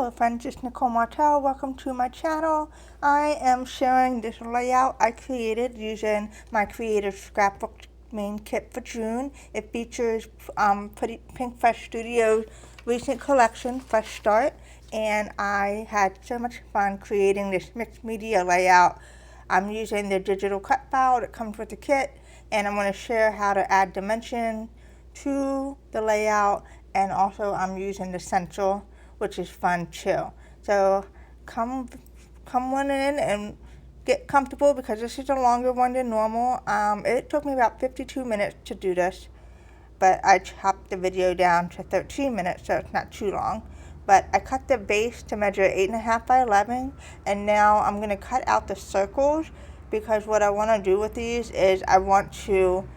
Hello friends, it's Nicole Martel. Welcome to my channel. I am sharing this layout I created using my Creative Scrapbook main kit for June. It features Pinkfresh Studio's recent collection, Fresh Start, and I had so much fun creating this mixed media layout. I'm using the digital cut file that comes with the kit, and I'm going to share how to add dimension to the layout, and also I'm using the stencil, which is fun too. So come on in and get comfortable because this is a longer one than normal. It took me about 52 minutes to do this, but I chopped the video down to 13 minutes, so it's not too long. But I cut the base to measure 8.5 by 11, and now I'm going to cut out the circles because what I want to do with these is I want to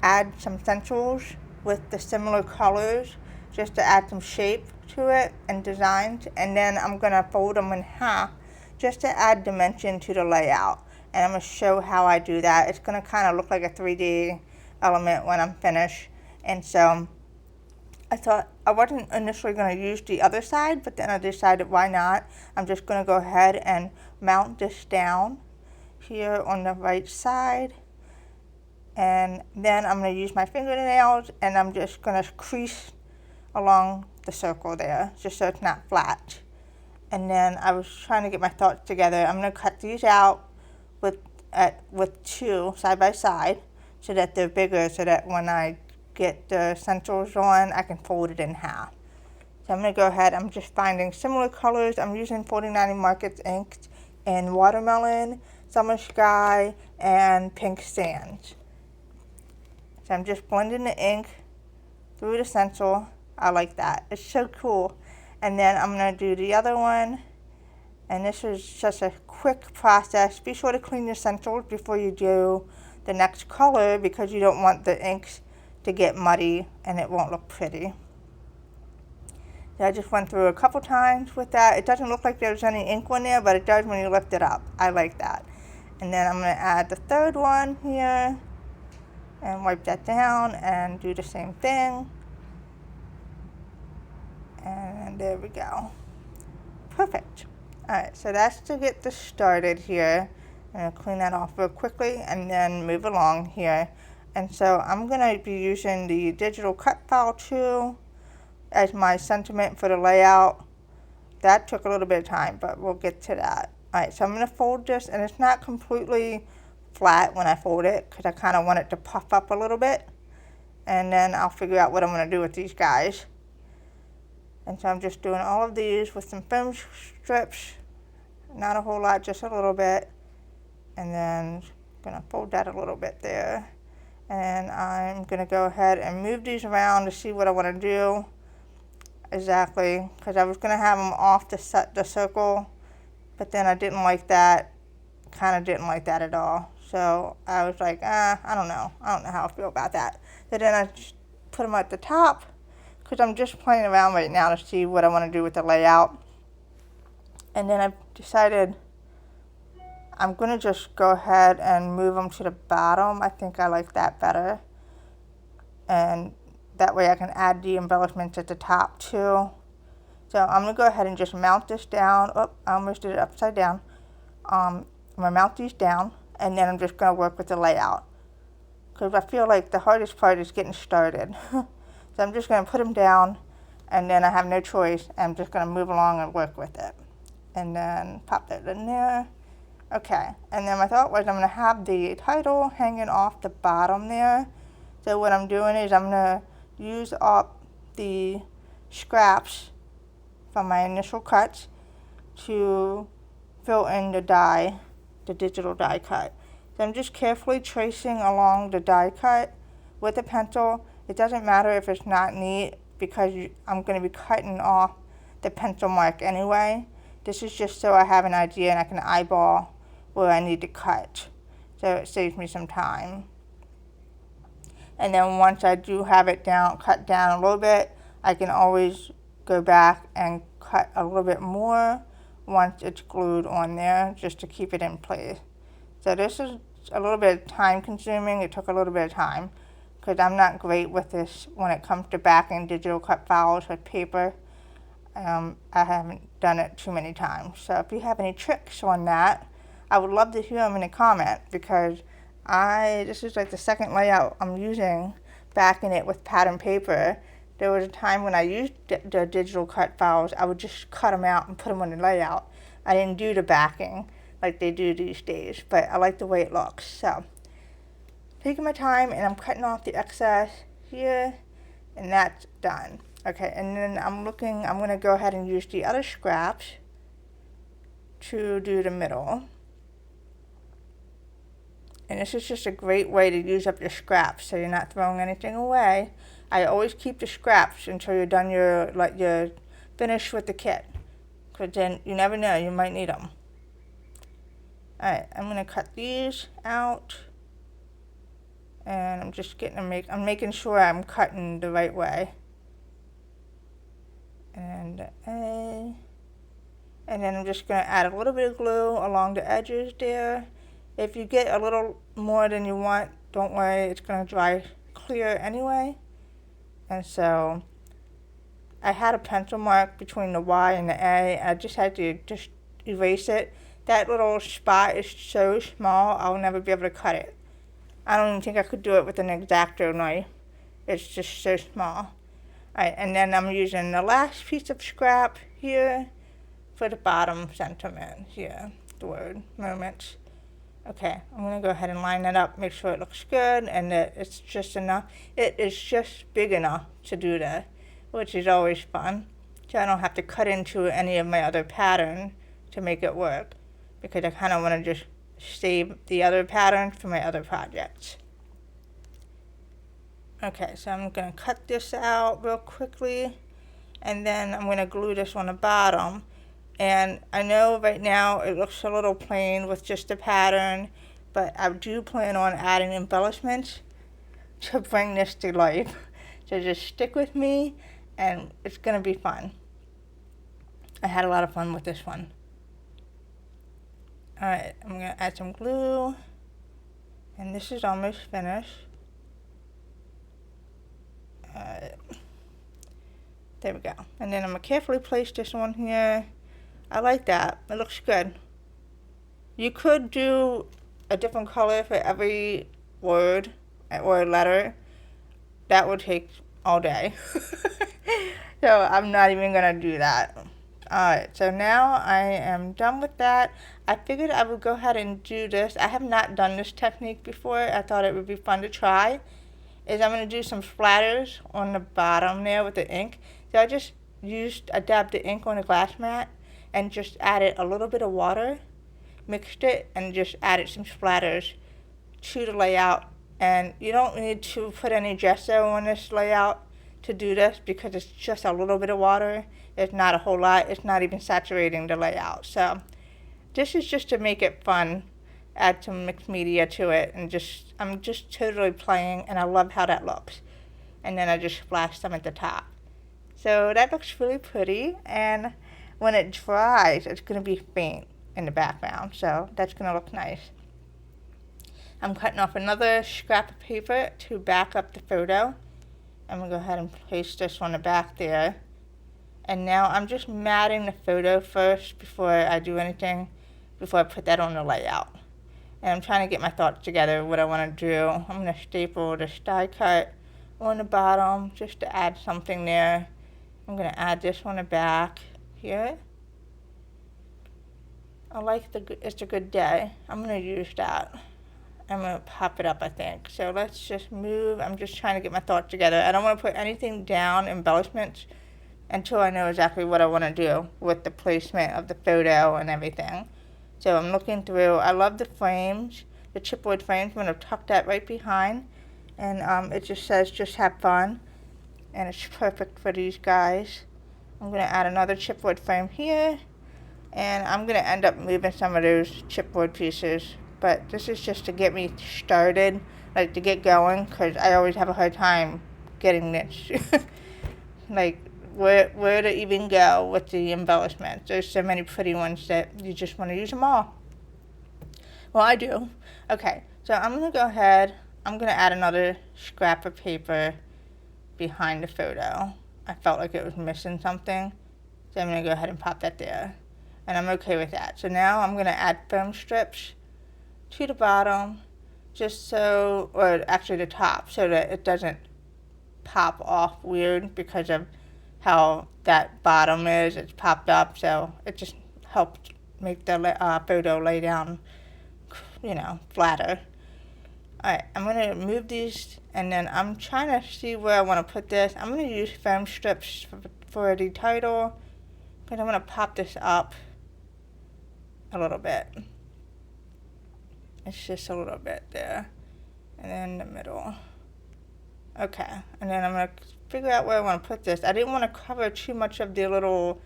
add some stencils with the similar colors just to add some shape to it and designs, and then I'm going to fold them in half just to add dimension to the layout, and I'm going to show how I do that. It's going to kind of look like a 3D element when I'm finished. And so I thought I wasn't initially going to use the other side, but then I decided why not. I'm just going to go ahead and mount this down here on the right side, and then I'm going to use my fingernails and I'm just going to crease along the circle there just so it's not flat. And then I was trying to get my thoughts together. I'm going to cut these out with two side by side so that they're bigger, so that when I get the stencils on I can fold it in half. So I'm going to go ahead, I'm just finding similar colors. I'm using 4090 Markets ink in Watermelon, Summer Sky, and Pink Sands. So I'm just blending the ink through the stencil. I like that. It's so cool. And then I'm going to do the other one. And this is just a quick process. Be sure to clean your stencils before you do the next color because you don't want the inks to get muddy and it won't look pretty. So I just went through a couple times with that. It doesn't look like there's any ink on there, but it does when you lift it up. I like that. And then I'm going to add the third one here and wipe that down and do the same thing. And there we go. Perfect. Alright, so that's to get this started here. I'm going to clean that off real quickly and then move along here. And so I'm going to be using the digital cut file too as my sentiment for the layout. That took a little bit of time, but we'll get to that. Alright, so I'm going to fold this, and it's not completely flat when I fold it because I kind of want it to puff up a little bit. And then I'll figure out what I'm going to do with these guys. And so I'm just doing all of these with some film strips. Not a whole lot, just a little bit. And then I'm going to fold that a little bit there. And I'm going to go ahead and move these around to see what I want to do exactly. Because I was going to have them off the circle, but then I didn't like that. Kind of didn't like that at all. So I was like, I don't know. I don't know how I feel about that. So then I just put them at the top, because I'm just playing around right now to see what I want to do with the layout. And then I decided I'm going to just go ahead and move them to the bottom. I think I like that better. And that way I can add the embellishments at the top too. So I'm going to go ahead and just mount this down. Oh, I almost did it upside down. I'm going to mount these down, and then I'm just going to work with the layout. Because I feel like the hardest part is getting started. So I'm just going to put them down, and then I have no choice. I'm just going to move along and work with it. And then pop that in there. Okay, and then my thought was I'm going to have the title hanging off the bottom there. So what I'm doing is I'm going to use up the scraps from my initial cuts to fill in the die, the digital die cut. So I'm just carefully tracing along the die cut with a pencil. It doesn't matter if it's not neat because I'm going to be cutting off the pencil mark anyway. This is just so I have an idea and I can eyeball where I need to cut. So it saves me some time. And then once I do have it cut down a little bit, I can always go back and cut a little bit more once it's glued on there just to keep it in place. So this is a little bit time consuming. It took a little bit of time, because I'm not great with this when it comes to backing digital cut files with paper. I haven't done it too many times. So if you have any tricks on that, I would love to hear them in a comment, because this is like the second layout I'm using, backing it with pattern paper. There was a time when I used the digital cut files, I would just cut them out and put them on the layout. I didn't do the backing like they do these days, but I like the way it looks. So, taking my time, and I'm cutting off the excess here, and that's done. Okay, and then I'm going to go ahead and use the other scraps to do the middle. And this is just a great way to use up your scraps, so you're not throwing anything away. I always keep the scraps until you're done you're finished with the kit, because then you never know, you might need them. Alright, I'm going to cut these out, and I'm just I'm making sure I'm cutting the right way. And then I'm just going to add a little bit of glue along the edges there. If you get a little more than you want, don't worry, it's going to dry clear anyway. And so I had a pencil mark between the Y and the A. I just had to just erase it. That little spot is so small, I'll never be able to cut it. I don't even think I could do it with an X-Acto knife. It's just so small. Alright, and then I'm using the last piece of scrap here for the bottom sentiment here, the word moments. Okay, I'm going to go ahead and line that up, make sure it looks good, and that it's just enough. It is just big enough to do that, which is always fun. So I don't have to cut into any of my other pattern to make it work, because I kind of want to just save the other pattern for my other projects. Okay, so I'm going to cut this out real quickly, and then I'm going to glue this on the bottom. And I know right now it looks a little plain with just the pattern, but I do plan on adding embellishments to bring this to life. So just stick with me, and it's going to be fun. I had a lot of fun with this one. Alright, I'm going to add some glue, and this is almost finished. There we go. And then I'm going to carefully place this one here. I like that. It looks good. You could do a different color for every word or letter. That would take all day. So I'm not even going to do that. Alright, so now I am done with that. I figured I would go ahead and do this. I have not done this technique before. I thought it would be fun to try. I'm going to do some splatters on the bottom there with the ink. So I dabbed the ink on a glass mat and just added a little bit of water, mixed it, and just added some splatters to the layout. And you don't need to put any gesso on this layout to do this, because it's just a little bit of water. It's not a whole lot. It's not even saturating the layout. So this is just to make it fun, add some mixed media to it, and I'm just totally playing, and I love how that looks. And then I just splashed some at the top. So that looks really pretty, and when it dries, it's going to be faint in the background, so that's going to look nice. I'm cutting off another scrap of paper to back up the photo. I'm going to go ahead and place this on the back there. And now I'm just matting the photo first before I do anything, before I put that on the layout. And I'm trying to get my thoughts together, what I want to do. I'm going to staple this die cut on the bottom just to add something there. I'm going to add this on the back here. I like it's a good day. I'm going to use that. I'm going to pop it up, I think. So let's just move. I'm just trying to get my thoughts together. I don't want to put anything down, embellishments, until I know exactly what I want to do with the placement of the photo and everything. So I'm looking through. I love the frames, the chipboard frames. I'm going to tuck that right behind. And it just says, just have fun. And it's perfect for these guys. I'm going to add another chipboard frame here. And I'm going to end up moving some of those chipboard pieces. But this is just to get me started, like to get going, because I always have a hard time getting this. Like, where to even go with the embellishments. There's so many pretty ones that you just want to use them all. Well, I do. Okay, so I'm going to go ahead. I'm going to add another scrap of paper behind the photo. I felt like it was missing something. So So I'm going to go ahead and pop that there. And I'm okay with that. So now I'm going to add foam strips to the bottom, just so, or actually the top, so that it doesn't pop off weird because of how that bottom is. It's popped up, so it just helped make the photo lay down, you know, flatter. Alright, I'm going to move these, and then I'm trying to see where I want to put this. I'm going to use foam strips for the title, because I'm going to pop this up a little bit. It's just a little bit there, and then the middle. Okay, and then I'm going to figure out where I want to put this. I didn't want to cover too much of the little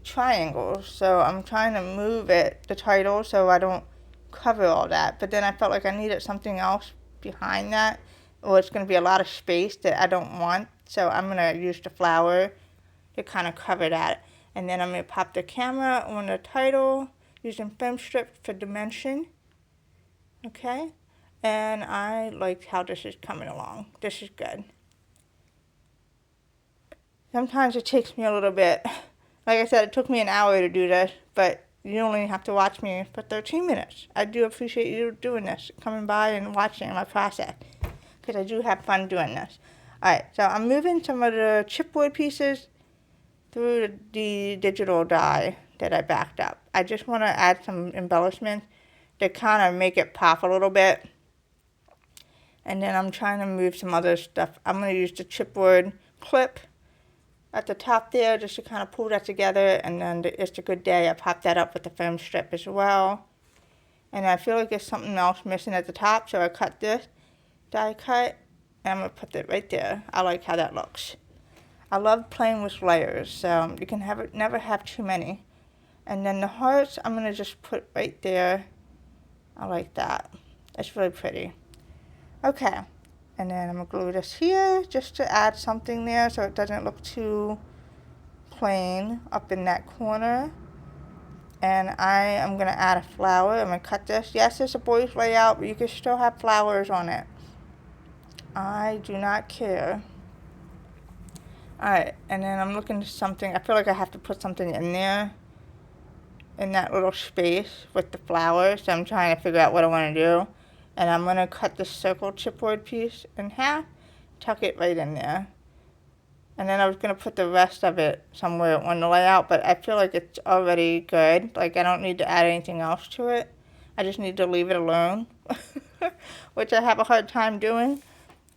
triangles, so I'm trying to move it, the title, so I don't cover all that. But then I felt like I needed something else behind that, or it's going to be a lot of space that I don't want, so I'm going to use the flower to kind of cover that. And then I'm going to pop the camera on the title using foam strip for dimension. Okay, and I like how this is coming along. This is good. Sometimes it takes me a little bit. Like I said, it took me an hour to do this, but you only have to watch me for 13 minutes. I do appreciate you doing this, coming by and watching my process, because I do have fun doing this. Alright, so I'm moving some of the chipboard pieces through the digital die that I backed up. I just want to add some embellishments to kind of make it pop a little bit. And then I'm trying to move some other stuff. I'm going to use the chipboard clip at the top there just to kind of pull that together, and then It's a Good Day, I popped that up with the foam strip as well. And I feel like there's something else missing at the top, so I cut this die cut, and I'm going to put it right there. I like how that looks. I love playing with layers, so you can never have too many. And then the hearts, I'm going to just put right there. I like that. It's really pretty. Okay. And then I'm going to glue this here just to add something there so it doesn't look too plain up in that corner. And I am going to add a flower. I'm going to cut this. Yes, it's a boys layout, but you can still have flowers on it. I do not care. Alright, and then I'm looking for something. I feel like I have to put something in there, in that little space with the flowers. So I'm trying to figure out what I want to do. And I'm going to cut this circle chipboard piece in half, tuck it right in there. And then I was going to put the rest of it somewhere on the layout, but I feel like it's already good. Like, I don't need to add anything else to it. I just need to leave it alone, which I have a hard time doing.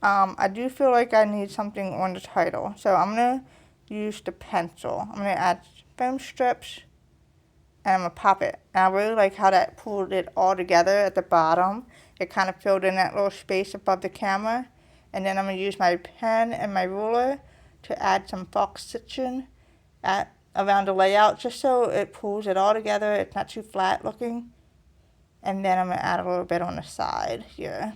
I do feel like I need something on the title. So I'm going to use the pencil. I'm going to add foam strips, and I'm going to pop it. And I really like how that pulled it all together at the bottom. It kind of filled in that little space above the camera. And then I'm going to use my pen and my ruler to add some fox stitching around the layout, just so it pulls it all together. It's not too flat looking. And then I'm going to add a little bit on the side here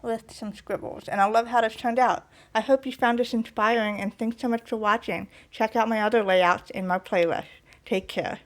with some scribbles. And I love how this turned out. I hope you found this inspiring, and thanks so much for watching. Check out my other layouts in my playlist. Take care.